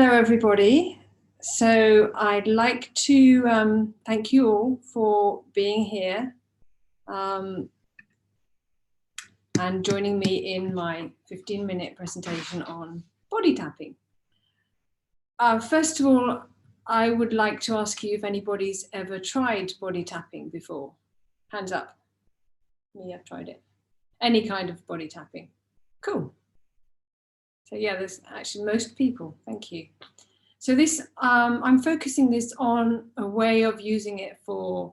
Hello, everybody. So I'd like to thank you all for being here and joining me in my 15-minute presentation on body tapping. First of all, I would like to ask you if anybody's ever tried body tapping before. Hands up. Me, I've tried it. Any kind of body tapping. Cool. So yeah, there's actually most people. Thank you. So this, I'm focusing this on a way of using it for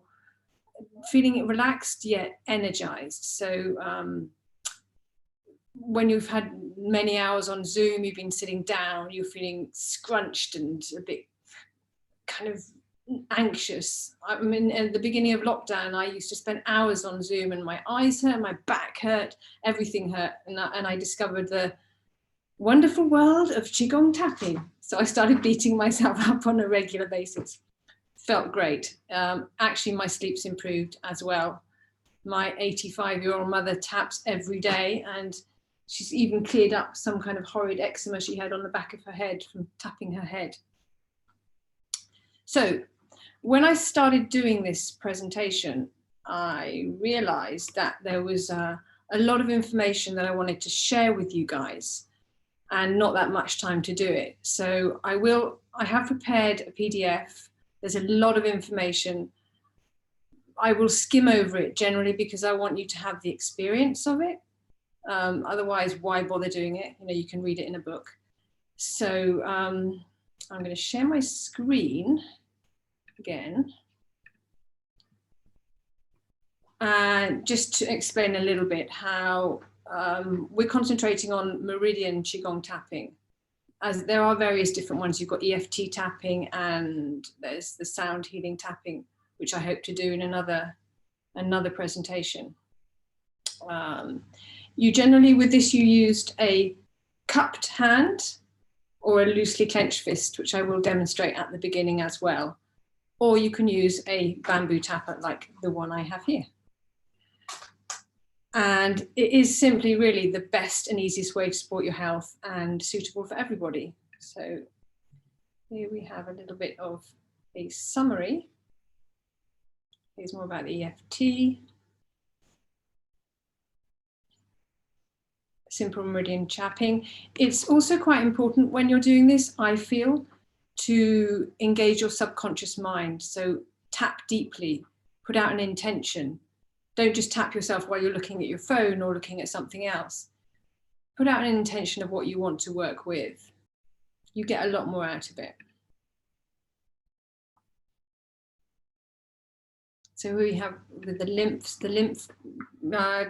feeling relaxed yet energized. So when you've had many hours on Zoom, you've been sitting down, you're feeling scrunched and a bit kind of anxious. I mean, at the beginning of lockdown, I used to spend hours on Zoom and my eyes hurt, my back hurt, everything hurt. And I discovered the wonderful world of Qigong tapping. So I started beating myself up on a regular basis. Felt great. Actually, my sleep's improved as well. My 85-year-old mother taps every day, and she's even cleared up some kind of horrid eczema she had on the back of her head from tapping her head. So when I started doing this presentation, I realized that there was a lot of information that I wanted to share with you guys, and not that much time to do it. So I have prepared a PDF. There's a lot of information. I will skim over it generally because I want you to have the experience of it. Otherwise, why bother doing it? You know, you can read it in a book. So I'm going to share my screen again. And just to explain a little bit how we're concentrating on meridian Qigong tapping, as there are various different ones. You've got EFT tapping and there's the sound healing tapping, which I hope to do in another presentation. You generally, with this, you used a cupped hand or a loosely clenched fist, which I will demonstrate at the beginning as well. Or you can use a bamboo tapper like the one I have here. And it is simply really the best and easiest way to support your health and suitable for everybody. So here we have a little bit of a summary. Here's more about the EFT. Simple meridian tapping. It's also quite important when you're doing this, I feel, to engage your subconscious mind. So tap deeply, put out an intention. Don't just tap yourself while you're looking at your phone or looking at something else. Put out an intention of what you want to work with. You get a lot more out of it. So we have the lymph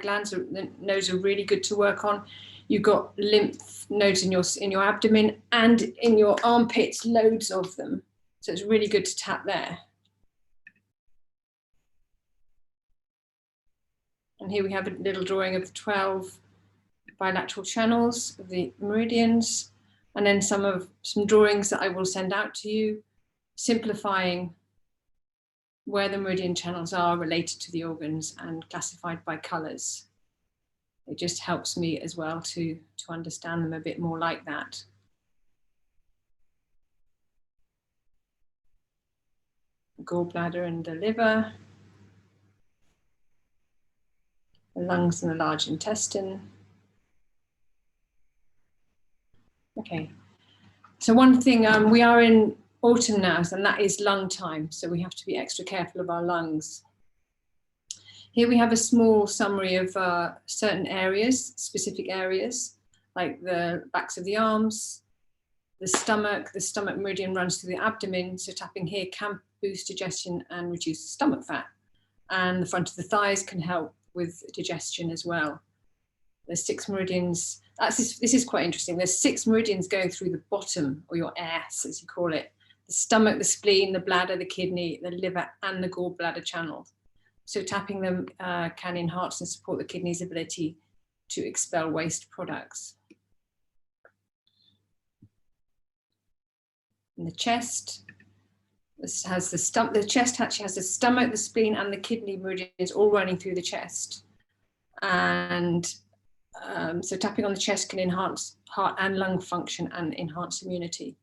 glands, the nodes are really good to work on. You've got lymph nodes in your abdomen and in your armpits, loads of them. So it's really good to tap there. And here we have a little drawing of the 12 bilateral channels of the meridians, and then some drawings that I will send out to you, simplifying where the meridian channels are related to the organs and classified by colors. It just helps me as well to understand them a bit more like that. The gallbladder and the liver. The lungs and the large intestine. Okay, so one thing, we are in autumn now, and that is lung time, so we have to be extra careful of our lungs. Here we have a small summary of certain areas, specific areas, like the backs of the arms, the stomach meridian runs through the abdomen, so tapping here can boost digestion and reduce the stomach fat. And the front of the thighs can help with digestion as well. There's 6 meridians. This is quite interesting. There's 6 meridians going through the bottom, or your ass, as you call it. The stomach, the spleen, the bladder, the kidney, the liver, and the gallbladder channels. So tapping them can enhance and support the kidney's ability to expel waste products. In the chest, this has the chest actually has the stomach, the spleen, and the kidney meridians all running through the chest. And so tapping on the chest can enhance heart and lung function and enhance immunity.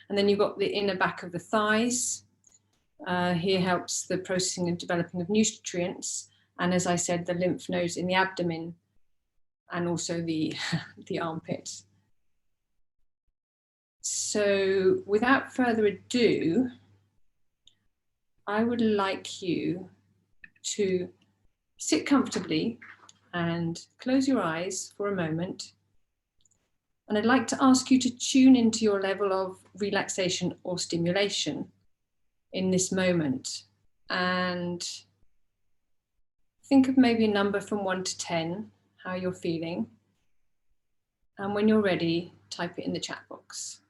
And then you've got the inner back of the thighs. Here helps the processing and developing of nutrients. And as I said, the lymph nodes in the abdomen and also the, the armpits. So without further ado, I would like you to sit comfortably and close your eyes for a moment. And I'd like to ask you to tune into your level of relaxation or stimulation in this moment. And think of maybe a number from 1 to 10, how you're feeling. And when you're ready, type it in the chat box.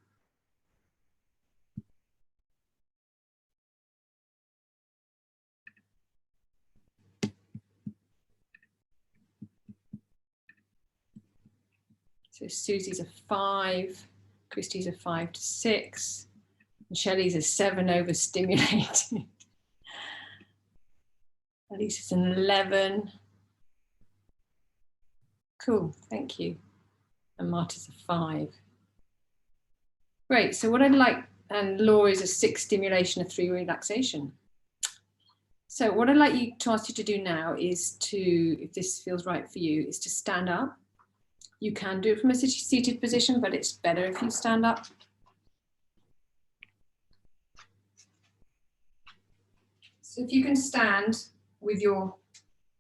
So Susie's a 5, Christy's a 5 to 6, and Shelley's a 7 overstimulated. Elisa's an 11. Cool, thank you. And Marta's a 5. Great, so what I'd like, and Laura's a 6 stimulation, a 3 relaxation. So what I'd like you to ask you to do now is to, if this feels right for you, is to stand up. You can do it from a seated position, but it's better if you stand up. So if you can stand with your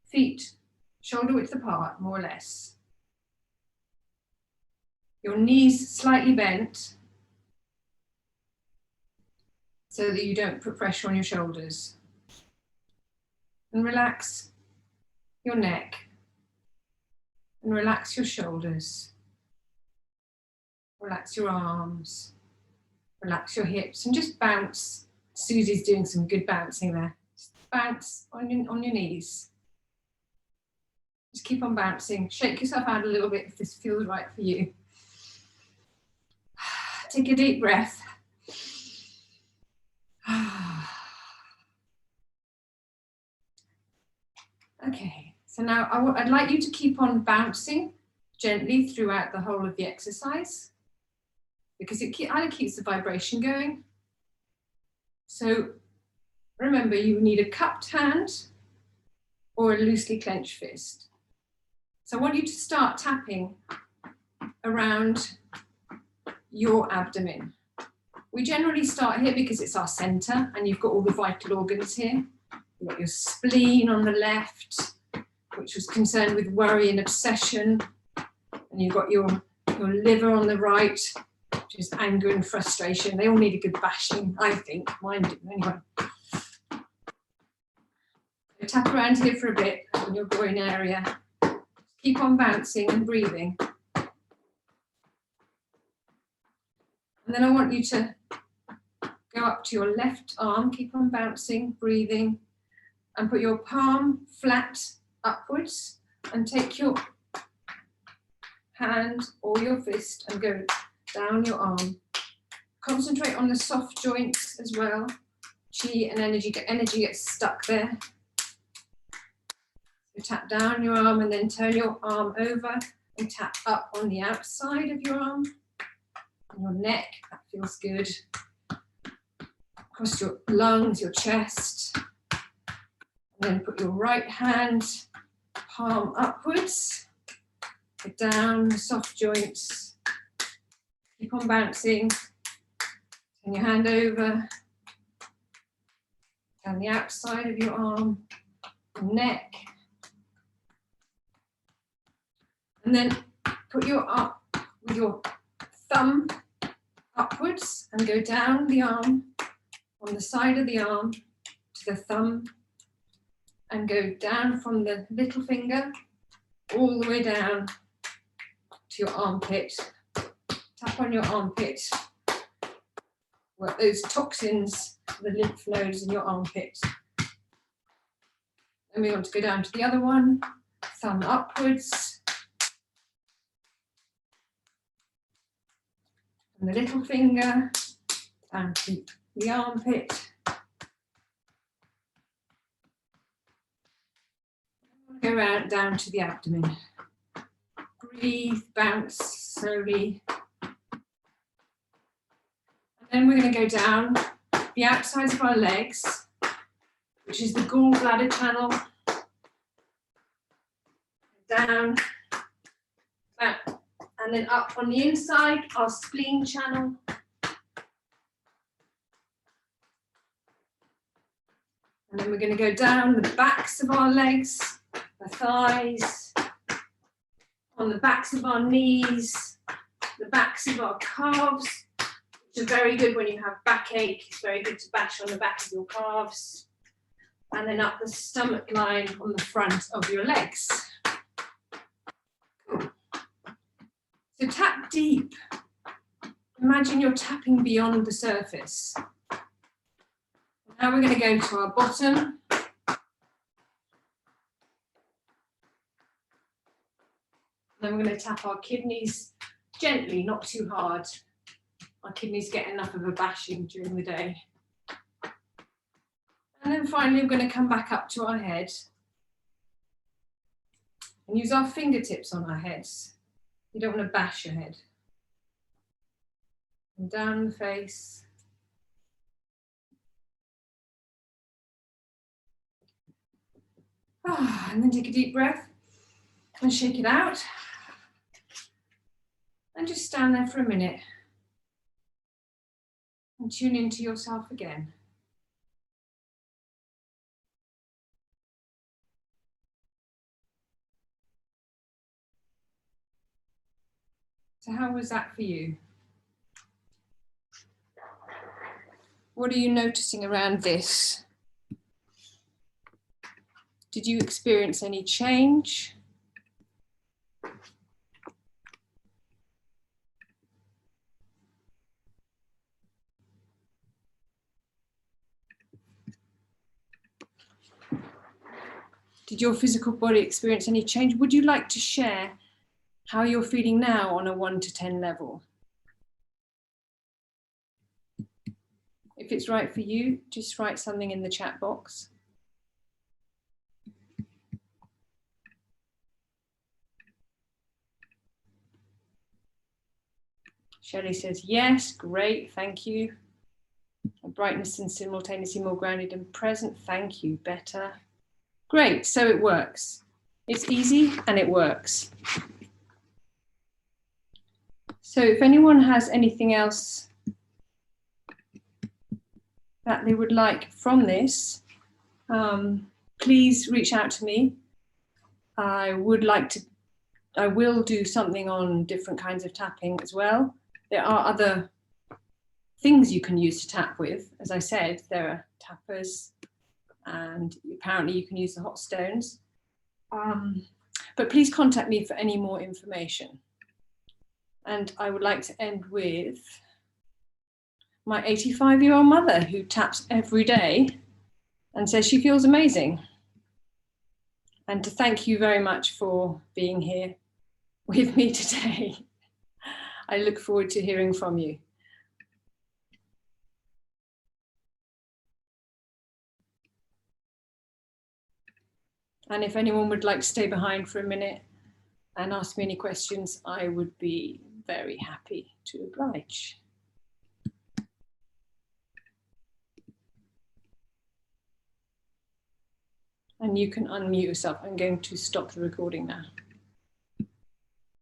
feet shoulder width apart, more or less. Your knees slightly bent so that you don't put pressure on your shoulders. And relax your neck. And relax your shoulders, relax your arms, relax your hips, and just bounce. Susie's doing some good bouncing there. Just bounce on your knees. Just keep on bouncing. Shake yourself out a little bit if this feels right for you. Take a deep breath. Okay. So now I'd like you to keep on bouncing gently throughout the whole of the exercise because it either keeps the vibration going. So remember, you need a cupped hand or a loosely clenched fist. So I want you to start tapping around your abdomen. We generally start here because it's our center and you've got all the vital organs here. You've got your spleen on the left, which was concerned with worry and obsession. And you've got your liver on the right, which is anger and frustration. They all need a good bashing, I think. Mine do, anyway. So tap around here for a bit in your groin area. Keep on bouncing and breathing. And then I want you to go up to your left arm, keep on bouncing, breathing, and put your palm flat upwards and take your hand or your fist and go down your arm. Concentrate on the soft joints as well. Chi and energy gets stuck there. So tap down your arm and then turn your arm over and tap up on the outside of your arm. And your neck, that feels good. Across your lungs, your chest. And then put your right hand, palm upwards, go down the soft joints, keep on bouncing, turn your hand over, down the outside of your arm, neck, and then put your arm with your thumb upwards and go down the arm, on the side of the arm to the thumb, and go down from the little finger all the way down to your armpit. Tap on your armpit. Work those toxins, the lymph nodes in your armpit. Then we want to go down to the other one, thumb upwards. And the little finger down to the armpit. Go out down to the abdomen. Breathe, bounce slowly. And then then we're going to go down the outsides of our legs, which is the gallbladder channel, down, and then up on the inside, our spleen channel. And then we're going to go down the backs of our legs, the thighs, on the backs of our knees, the backs of our calves, which are very good when you have backache. It's very good to bash on the back of your calves. And then up the stomach line on the front of your legs. So tap deep. Imagine you're tapping beyond the surface. Now we're going to go to our bottom. Then we're going to tap our kidneys gently, not too hard. Our kidneys get enough of a bashing during the day. And then finally, we're going to come back up to our head and use our fingertips on our heads. You don't want to bash your head. And down the face. And then take a deep breath and shake it out. And just stand there for a minute and tune into yourself again. So how was that for you? What are you noticing around this? Did you experience any change? Did your physical body experience any change? Would you like to share how you're feeling now on a 1 to 10 level? If it's right for you, just write something in the chat box. Shelley says, yes, great, thank you. Brightness and simultaneously more grounded and present, thank you, better. Great, so it works. It's easy and it works. So if anyone has anything else that they would like from this, please reach out to me. I will do something on different kinds of tapping as well. There are other things you can use to tap with. As I said, there are tappers and apparently you can use the hot stones. But please contact me for any more information. And I would like to end with my 85-year-old mother who taps every day and says she feels amazing. And to thank you very much for being here with me today. I look forward to hearing from you. And if anyone would like to stay behind for a minute and ask me any questions, I would be very happy to oblige. And you can unmute yourself. I'm going to stop the recording now.